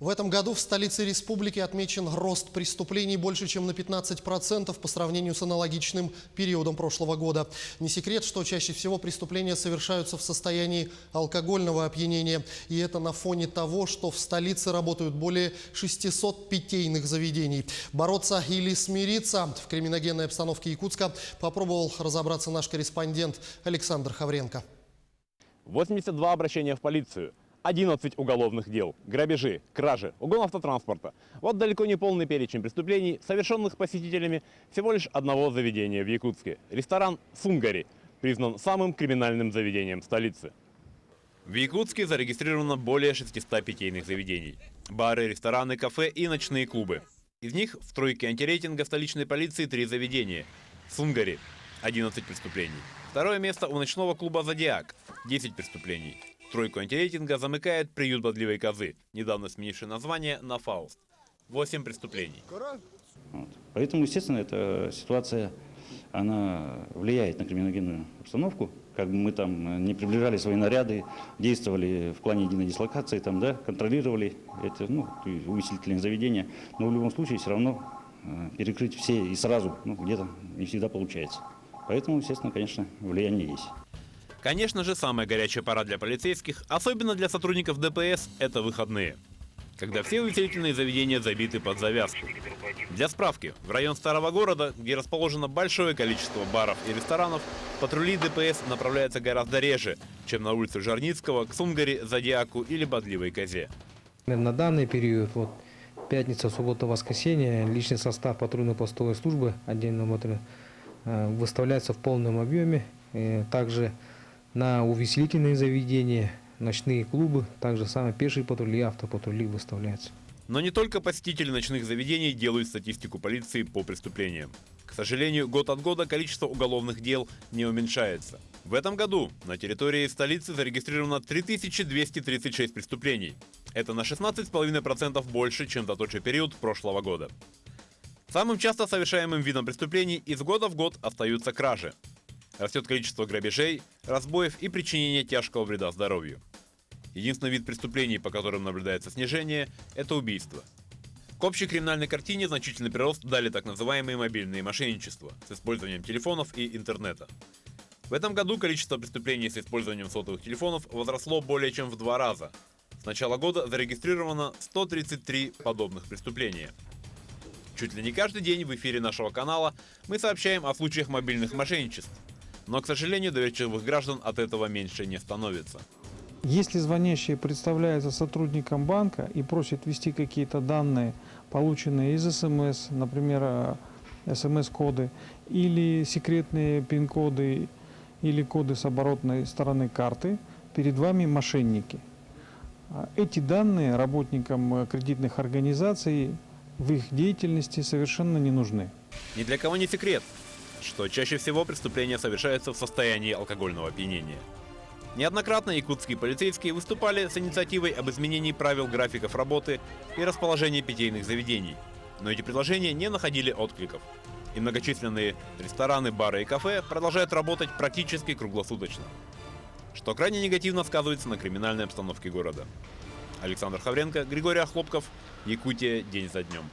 В этом году в столице республики отмечен рост преступлений больше, чем на 15% по сравнению с аналогичным периодом прошлого года. Не секрет, что чаще всего преступления совершаются в состоянии алкогольного опьянения. И это на фоне того, что в столице работают более 600 питейных заведений. Бороться или смириться в криминогенной обстановке Якутска попробовал разобраться наш корреспондент Александр Хавренко. 82 обращения в полицию. 11 уголовных дел, грабежи, кражи, угон автотранспорта. Вот далеко не полный перечень преступлений, совершенных посетителями всего лишь одного заведения в Якутске. Ресторан «Сунгари» признан самым криминальным заведением столицы. В Якутске зарегистрировано более 600 питейных заведений. Бары, рестораны, кафе и ночные клубы. Из них в тройке антирейтинга столичной полиции 3 заведения. «Сунгари» – 11 преступлений. Второе место у ночного клуба «Зодиак» – 10 преступлений. Тройку антирейтинга замыкает приют бодливой козы, недавно сменивший название на «Фауст». 8 преступлений. Поэтому, естественно, эта ситуация, она влияет на криминогенную обстановку. Как бы мы там не приближали свои наряды, действовали в плане единой дислокации, там, да, контролировали это, увеселительные заведения. Но в любом случае все равно перекрыть все и сразу где-то не всегда получается. Поэтому, естественно, конечно, влияние есть. Конечно же, самая горячая пора для полицейских, особенно для сотрудников ДПС, это выходные. Когда все увеселительные заведения забиты под завязку. Для справки, в район Старого города, где расположено большое количество баров и ресторанов, патрули ДПС направляются гораздо реже, чем на улицу Жарницкого, к Сунгари, Зодиаку или Бодливой козе. На данный период, пятница, суббота, воскресенье, личный состав патрульно-постовой службы отдельного выставляется в полном объеме. Также на увеселительные заведения, ночные клубы, также самые пешие патрули, автопатрули выставляются. Но не только посетители ночных заведений делают статистику полиции по преступлениям. К сожалению, год от года количество уголовных дел не уменьшается. В этом году на территории столицы зарегистрировано 3236 преступлений. Это на 16,5% больше, чем за тот же период прошлого года. Самым часто совершаемым видом преступлений из года в год остаются кражи. Растет количество грабежей, разбоев и причинения тяжкого вреда здоровью. Единственный вид преступлений, по которым наблюдается снижение, это убийство. К общей криминальной картине значительный прирост дали так называемые мобильные мошенничества с использованием телефонов и интернета. В этом году количество преступлений с использованием сотовых телефонов возросло более чем в 2 раза. С начала года зарегистрировано 133 подобных преступления. Чуть ли не каждый день в эфире нашего канала мы сообщаем о случаях мобильных мошенничеств. Но, к сожалению, доверчивых граждан от этого меньше не становится. Если звонящий представляется сотрудником банка и просит ввести какие-то данные, полученные из СМС, например, СМС-коды, или секретные пин-коды, или коды с оборотной стороны карты, перед вами мошенники. Эти данные работникам кредитных организаций в их деятельности совершенно не нужны. Ни для кого не секрет, что чаще всего преступления совершаются в состоянии алкогольного опьянения. Неоднократно якутские полицейские выступали с инициативой об изменении правил графиков работы и расположения питейных заведений, но эти предложения не находили откликов. И многочисленные рестораны, бары и кафе продолжают работать практически круглосуточно, что крайне негативно сказывается на криминальной обстановке города. Александр Хавренко, Григорий Охлопков, Якутия день за днем.